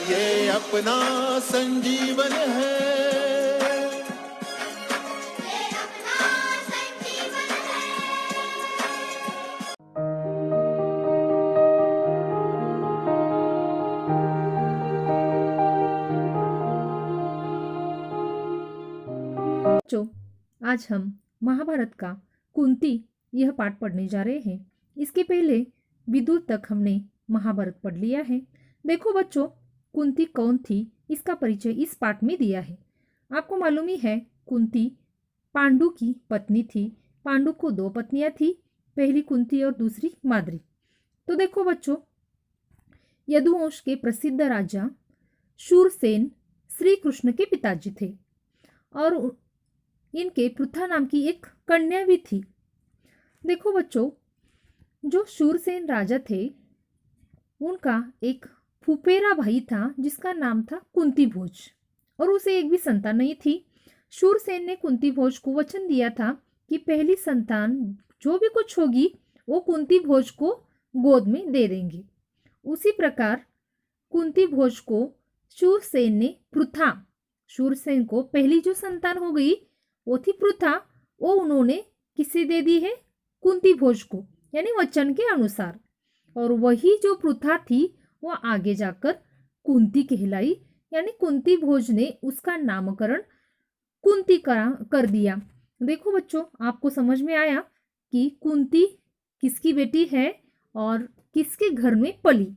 ये अपना संजीवन है। बच्चों, आज हम महाभारत का कुंती यह पाठ पढ़ने जा रहे हैं। इसके पहले विदुर तक हमने महाभारत पढ़ लिया है। देखो बच्चों, कुंती कौन थी इसका परिचय इस पाठ में दिया है। आपको मालूम ही है, कुंती पांडु की पत्नी थी। पांडु को दो पत्नियां थी, पहली कुंती और दूसरी माद्री। तो देखो बच्चों, यदुवंश के प्रसिद्ध राजा शूरसेन श्री कृष्ण के पिताजी थे और इनके पृथा नाम की एक कन्या भी थी। देखो बच्चों, जो शूरसेन राजा थे उनका एक फुफेरा भाई था जिसका नाम था कुंती भोज, और उसे एक भी संतान नहीं थी। शूरसेन ने कुंती भोज को वचन दिया था कि पहली संतान जो भी कुछ होगी वो कुंती भोज को गोद में दे देंगे। उसी प्रकार कुंती भोज को शूरसेन ने पृथा, शूरसेन को पहली जो संतान हो गई वो थी पृथा, वो उन्होंने किसे दे दी है? कुंती भोज को, यानी वचन के अनुसार। और वही जो पृथा थी वो आगे जाकर कुंती कहलाई, यानी कुंती भोज ने उसका नामकरण कुंती कर दिया। देखो बच्चों, आपको समझ में आया कि कुंती किसकी बेटी है और किसके घर में पली।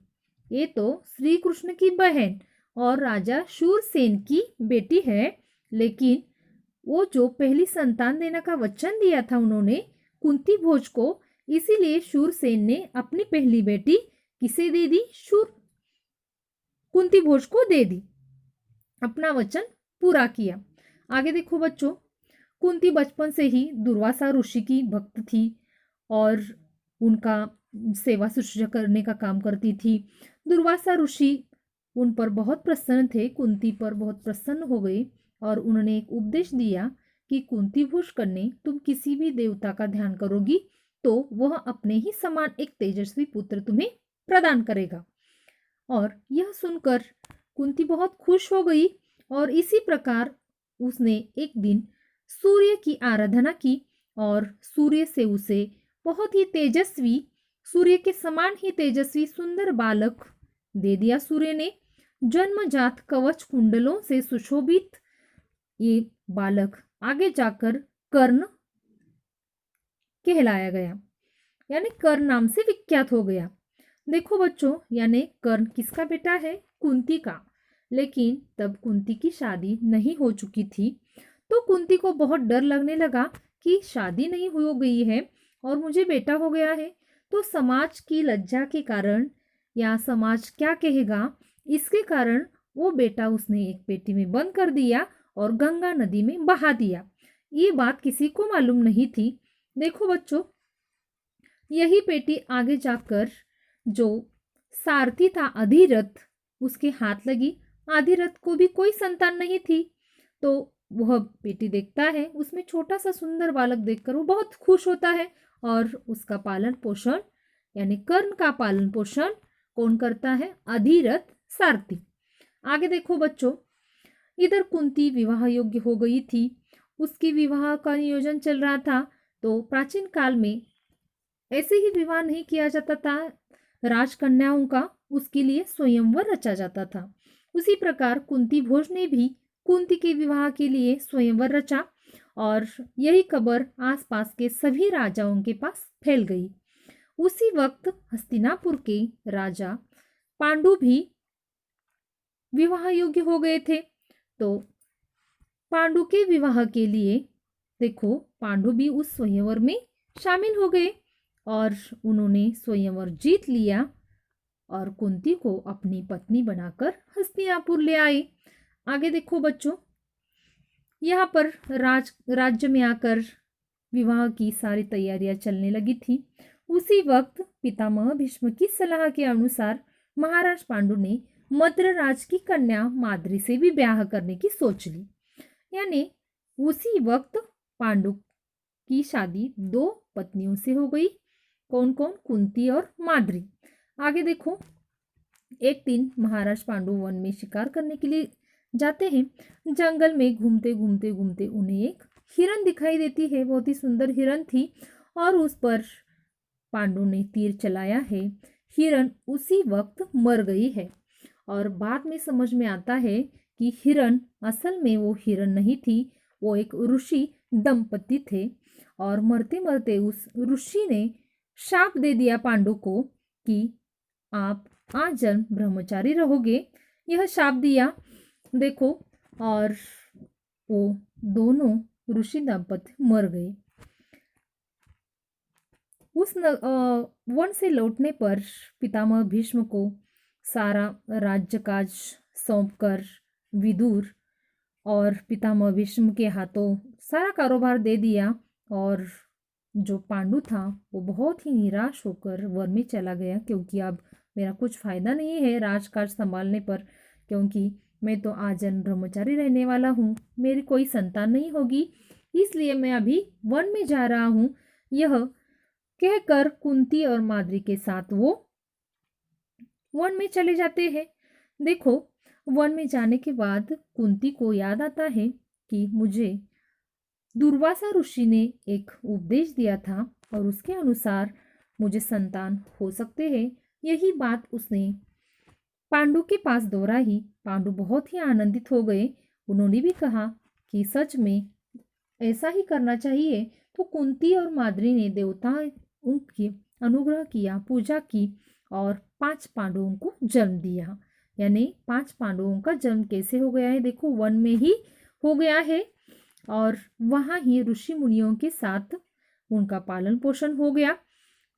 ये तो श्री कृष्ण की बहन और राजा शूरसेन की बेटी है, लेकिन वो जो पहली संतान देने का वचन दिया था उन्होंने कुंती भोज को, इसीलिए शूरसेन ने अपनी पहली बेटी किसे दे दी? कुंती भोज को दे दी, अपना वचन पूरा किया। आगे देखो बच्चों, कुंती बचपन से ही दुर्वासा ऋषि की भक्त थी और उनका सेवा शुश्रूषा करने का काम करती थी। दुर्वासा ऋषि उन पर बहुत प्रसन्न थे, कुंती पर बहुत प्रसन्न हो गए और उन्होंने एक उपदेश दिया कि कुंती भोज कन्या, तुम किसी भी देवता का ध्यान करोगी तो वह अपने ही समान एक तेजस्वी पुत्र तुम्हें प्रदान करेगा। और यह सुनकर कुंती बहुत खुश हो गई और इसी प्रकार उसने एक दिन सूर्य की आराधना की और सूर्य से उसे बहुत ही तेजस्वी, सूर्य के समान ही तेजस्वी सुंदर बालक दे दिया। सूर्य ने जन्मजात कवच कुंडलों से सुशोभित ये बालक आगे जाकर कर्ण कहलाया गया, यानी कर्ण नाम से विख्यात हो गया। देखो बच्चों, यानी कर्ण किसका बेटा है? कुंती का। लेकिन तब कुंती की शादी नहीं हो चुकी थी, तो कुंती को बहुत डर लगने लगा कि शादी नहीं हो गई है और मुझे बेटा हो गया है तो समाज की लज्जा के कारण या समाज क्या कहेगा, इसके कारण वो बेटा उसने एक पेटी में बंद कर दिया और गंगा नदी में बहा दिया। ये बात किसी को मालूम नहीं थी। देखो बच्चों, यही पेटी आगे जाकर जो सारथी था अधिरथ, उसके हाथ लगी। अधिरथ को भी कोई संतान नहीं थी, तो वह बेटी देखता है, उसमें छोटा सा सुंदर बालक देखकर वो बहुत खुश होता है और उसका पालन पोषण, यानी कर्ण का पालन पोषण कौन करता है? अधिरथ सारथी। आगे देखो बच्चों, इधर कुंती विवाह योग्य हो गई थी, उसकी विवाह का नियोजन चल रहा था। तो प्राचीन काल में ऐसे ही विवाह नहीं किया जाता था राजकन्याओं का, उसके लिए स्वयंवर रचा जाता था। उसी प्रकार कुंती भोज ने भी कुंती के विवाह के लिए स्वयंवर रचा और यही खबर आसपास के सभी राजाओं के पास फैल गई। उसी वक्त हस्तिनापुर के राजा पांडु भी विवाह योग्य हो गए थे। तो पांडु के विवाह के लिए देखो, पांडु भी उस स्वयंवर में शामिल हो गए और उन्होंने स्वयंवर जीत लिया और कुंती को अपनी पत्नी बनाकर हस्तिनापुर ले आए। आगे देखो बच्चों, यहाँ पर राज्य में आकर विवाह की सारी तैयारियां चलने लगी थी। उसी वक्त पितामह भीष्म की सलाह के अनुसार महाराज पांडु ने मद्रराज की कन्या माद्री से भी ब्याह करने की सोच ली। यानी उसी वक्त पांडु की शादी दो पत्नियों से हो गई। कौन कौन? कुंती और माद्री। आगे देखो, एक दिन महाराज पांडु वन में शिकार करने के लिए जाते हैं। जंगल में घूमते घूमते घूमते उन्हें एक हिरन दिखाई देती है। बहुत ही सुंदर हिरन थी और उस पर पांडु ने तीर चलाया है। हिरन उसी वक्त मर गई है और बाद में समझ में आता है कि हिरन असल में वो हिरन नहीं थी, वो एक ऋषि दंपति थे। और मरते मरते उस ऋषि ने शाप दे दिया पांडु को कि आप आजन्म ब्रह्मचारी रहोगे, यह शाप दिया। देखो, और वो दोनों ऋषि दंपति मर गए। वन से लौटने पर पितामह भीष्म को सारा राज्य काज सौंपकर विदुर और पितामह भीष्म के हाथों सारा कारोबार दे दिया। और जो पांडु था वो बहुत ही निराश होकर वन में चला गया, क्योंकि अब मेरा कुछ फायदा नहीं है राजकाज संभालने पर, क्योंकि मैं तो आजन्म ब्रह्मचारी रहने वाला हूँ, मेरी कोई संतान नहीं होगी, इसलिए मैं अभी वन में जा रहा हूँ। यह कहकर कुंती और माद्री के साथ वो वन में चले जाते हैं। देखो, वन में जाने के बाद कुंती को याद आता है कि मुझे दुर्वासा ऋषि ने एक उपदेश दिया था और उसके अनुसार मुझे संतान हो सकते हैं। यही बात उसने पांडु के पास दोहराई। पांडु बहुत ही आनंदित हो गए। उन्होंने भी कहा कि सच में ऐसा ही करना चाहिए। तो कुंती और माद्री ने देवता उनकी अनुग्रह किया, पूजा की और 5 पांडवों को जन्म दिया। यानी 5 पांडवों का जन्म कैसे हो गया है? देखो, वन में ही हो गया है और वहाँ ही ऋषि मुनियों के साथ उनका पालन पोषण हो गया।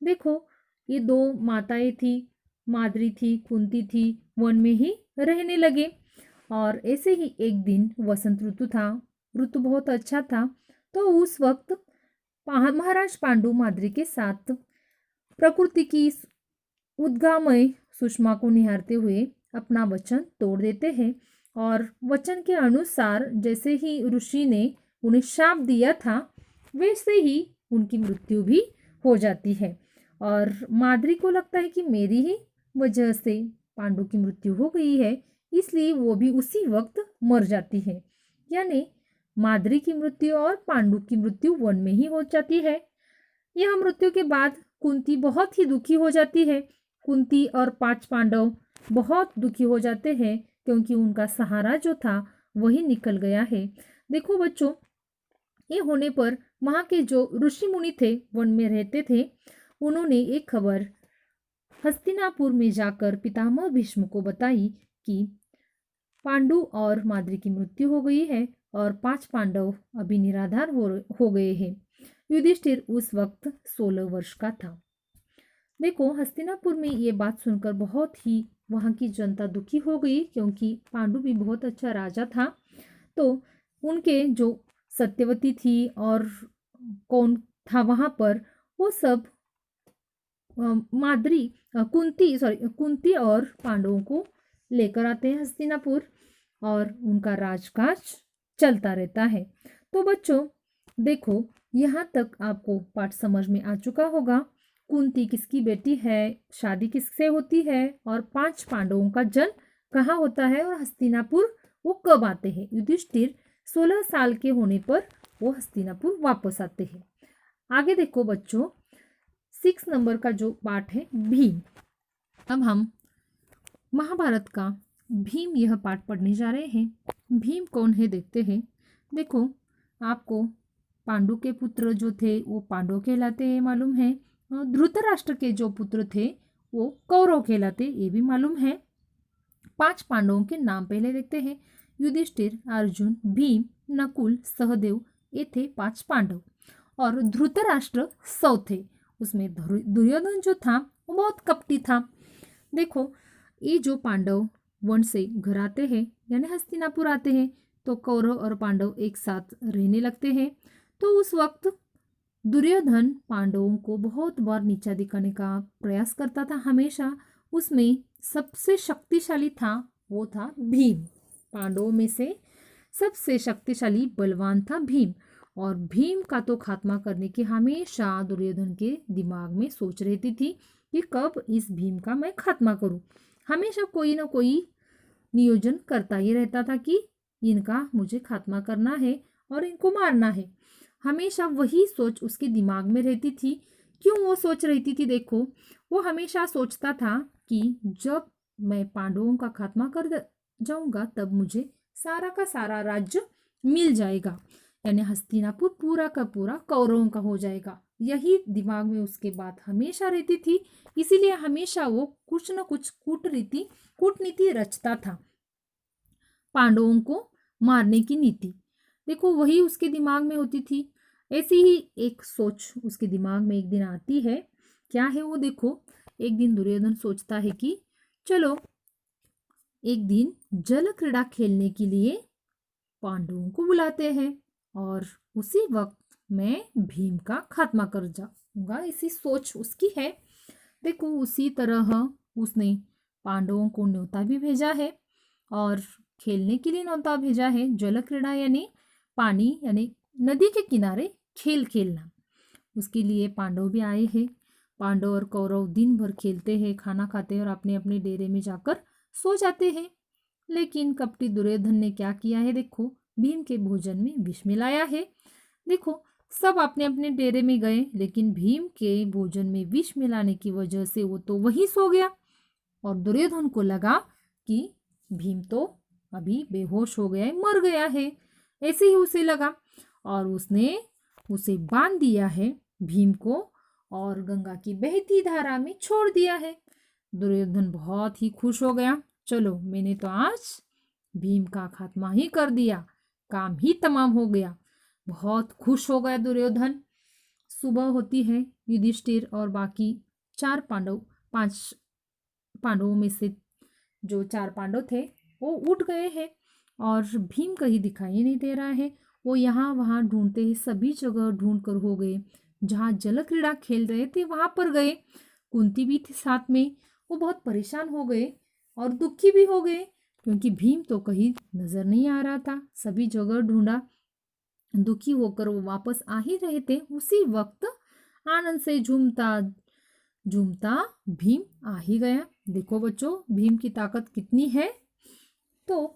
देखो, ये 2 माताएं थी, माद्री थी, कुंती थी, वन में ही रहने लगे। और ऐसे ही एक दिन वसंत ऋतु था, ऋतु बहुत अच्छा था। तो उस वक्त महाराज पांडु माद्री के साथ प्रकृति की उद्गामय सुषमा को निहारते हुए अपना वचन तोड़ देते हैं और वचन के अनुसार जैसे ही ऋषि ने उन्हें शाप दिया था वैसे ही उनकी मृत्यु भी हो जाती है। और माद्री को लगता है कि मेरी ही वजह से पांडु की मृत्यु हो गई है, इसलिए वो भी उसी वक्त मर जाती है। यानी माद्री की मृत्यु और पांडु की मृत्यु वन में ही हो जाती है। यह मृत्यु के बाद कुंती बहुत ही दुखी हो जाती है। कुंती और 5 पांडव बहुत दुखी हो जाते हैं क्योंकि उनका सहारा जो था वही निकल गया है। देखो बच्चों, ये होने पर वहाँ के जो ऋषि मुनि थे, वन में रहते थे, उन्होंने एक खबर हस्तिनापुर में जाकर पितामह भीष्म को बताई कि पांडु और माद्री की मृत्यु हो गई है और 5 पांडव अभी निराधार हो गए हैं। युधिष्ठिर उस वक्त 16 वर्ष का था। देखो, हस्तिनापुर में ये बात सुनकर बहुत ही वहाँ की जनता दुखी हो गई, क्योंकि पांडु भी बहुत अच्छा राजा था। तो उनके जो सत्यवती थी और कौन था वहाँ पर, वो सब कुंती और पांडवों को लेकर आते हैं हस्तिनापुर और उनका राजकाज चलता रहता है। तो बच्चों देखो, यहाँ तक आपको पाठ समझ में आ चुका होगा। कुंती किसकी बेटी है, शादी किससे होती है और 5 पांडवों का जन्म कहाँ होता है और हस्तिनापुर वो कब आते हैं। युधिष्ठिर 16 साल के होने पर वो हस्तिनापुर वापस आते हैं। आगे देखो बच्चों, 6 नंबर का जो पाठ है भीम। अब हम महाभारत का भीम यह पाठ पढ़ने जा रहे हैं। भीम कौन है देखते हैं। देखो, आपको पांडु के पुत्र जो थे वो पांडव कहलाते हैं, मालूम है। धृतराष्ट्र के जो पुत्र थे वो कौरव कहलाते, ये भी मालूम है। 5 पांडवों के नाम पहले देखते हैं। युधिष्ठिर, अर्जुन, भीम, नकुल, सहदेव, ये थे 5 पांडव। और धृतराष्ट्र 100 थे। उसमें दुर्योधन जो था वो बहुत कपटी था। देखो, ये जो पांडव वन से घर आते हैं यानी हस्तिनापुर आते हैं, तो कौरव और पांडव एक साथ रहने लगते हैं। तो उस वक्त दुर्योधन पांडवों को बहुत बार नीचा दिखाने का प्रयास करता था। हमेशा उसमें सबसे शक्तिशाली था वो था भीम। पांडवों में से सबसे शक्तिशाली बलवान था भीम। और भीम का तो खात्मा करने की हमेशा दुर्योधन के दिमाग में सोच रहती थी कि कब इस भीम का मैं खात्मा करूं। हमेशा कोई ना कोई नियोजन करता ही रहता था कि इनका मुझे खात्मा करना है और इनको मारना है। हमेशा वही सोच उसके दिमाग में रहती थी। क्यों वो सोच रहती थी? देखो, वो हमेशा सोचता था कि जब मैं पांडवों का खात्मा कर जाऊंगा तब मुझे सारा का सारा राज्य मिल जाएगा, यानी हस्तिनापुर पूरा का पूरा कौरवों का हो जाएगा। यही दिमाग में उसके बात हमेशा रहती थी। इसीलिए हमेशा वो कुछ न कुछ कूटनीति रचता था पांडवों को मारने की नीति। देखो, वही उसके दिमाग में होती थी। ऐसी ही एक सोच उसके दिमाग में एक दिन आती है। क्या है वो? देखो, एक दिन दुर्योधन सोचता है कि चलो एक दिन जल क्रीड़ा खेलने के लिए पांडवों को बुलाते हैं और उसी वक्त मैं भीम का खात्मा कर जाऊंगा, ऐसी सोच उसकी है। देखो, उसी तरह उसने पांडवों को न्योता भी भेजा है और खेलने के लिए न्योता भेजा है। जल क्रीड़ा यानी पानी यानी नदी के किनारे खेल खेलना, उसके लिए पांडव भी आए हैं। पांडव और कौरव दिन भर खेलते हैं, खाना खाते हैं और अपने अपने डेरे में जाकर सो जाते हैं। लेकिन कपटी दुर्योधन ने क्या किया है? देखो, भीम के भोजन में विष मिलाया है। देखो, सब अपने अपने डेरे में गए, लेकिन भीम के भोजन में विष मिलाने की वजह से वो तो वहीं सो गया और दुर्योधन को लगा कि भीम तो अभी बेहोश हो गया है, मर गया है। ऐसे ही उसे लगा और उसने उसे बांध दिया है भीम को और गंगा की बहती धारा में छोड़ दिया है। दुर्योधन बहुत ही खुश हो गया। चलो, मैंने तो आज भीम का खात्मा ही कर दिया, काम ही तमाम हो गया। बहुत खुश हो गया दुर्योधन। सुबह होती है, युधिष्ठिर और बाकी 5 पांडवों में से जो 4 पांडव थे वो उठ गए हैं और भीम कहीं दिखाई नहीं दे रहा है। वो यहाँ वहाँ ढूंढते हैं, सभी जगह ढूंढ कर हो गए। जहाँ जल क्रीड़ा खेल रहे थे वहां पर गए, कुंती भी थी साथ में। वो बहुत परेशान हो गए और दुखी भी हो गए क्योंकि भीम तो कहीं नजर नहीं आ रहा था। सभी जगह ढूंढा, दुखी होकर वो वापस आ ही रहे थे। उसी वक्त आनंद से झूमता झूमता भीम आ ही गया। देखो बच्चों, भीम की ताकत कितनी है। तो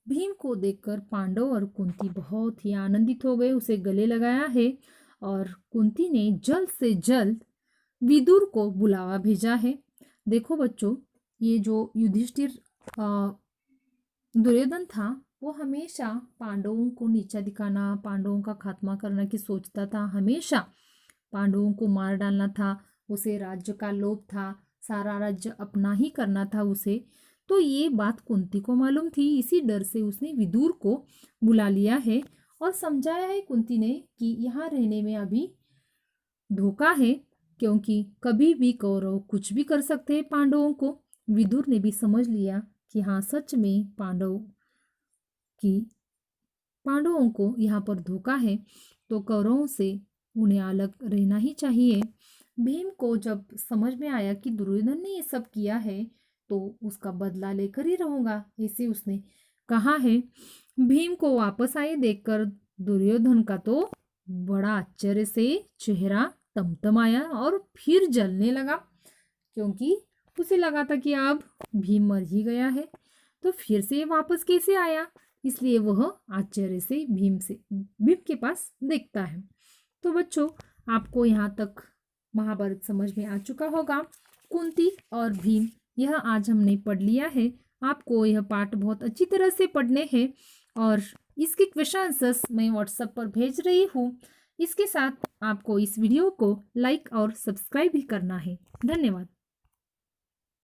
भीम को देखकर पांडव और कुंती बहुत ही आनंदित हो गए, उसे गले लगाया है और कुंती ने जल्द से जल्द विदुर को बुलावा भेजा है। देखो बच्चों, ये जो युधिष्ठिर दुर्योधन था वो हमेशा पांडवों को नीचा दिखाना, पांडवों का खात्मा करना की सोचता था। हमेशा पांडवों को मार डालना था। उसे राज्य का लोभ था, सारा राज्य अपना ही करना था उसे। तो ये बात कुंती को मालूम थी, इसी डर से उसने विदुर को बुला लिया है और समझाया है कुंती ने कि यहाँ रहने में अभी धोखा है, क्योंकि कभी भी कौरव कुछ भी कर सकते हैं पांडवों को। विदुर ने भी समझ लिया कि हाँ, सच में पांडवों को यहाँ पर धोखा है, तो कौरवों से उन्हें अलग रहना ही चाहिए। भीम को जब समझ में आया कि दुर्योधन ने ये सब किया है तो उसका बदला लेकर ही रहूंगा, ऐसे उसने कहा है। भीम को वापस आए देखकर दुर्योधन का तो बड़ा आश्चर्य से चेहरा तमतमाया और फिर जलने लगा, क्योंकि उसे लगा था कि अब भीम मर ही गया है, तो फिर से वापस कैसे आया। इसलिए वह आश्चर्य से भीम के पास देखता है। तो बच्चों, आपको यहाँ तक महाभारत समझ में आ चुका होगा। कुंती और भीम, यह आज हमने पढ़ लिया है। आपको यह पाठ बहुत अच्छी तरह से पढ़ने हैं और इसके क्वेश्चन आंसर्स मैं व्हाट्सएप पर भेज रही हूँ। इसके साथ आपको इस वीडियो को लाइक और सब्सक्राइब भी करना है। धन्यवाद।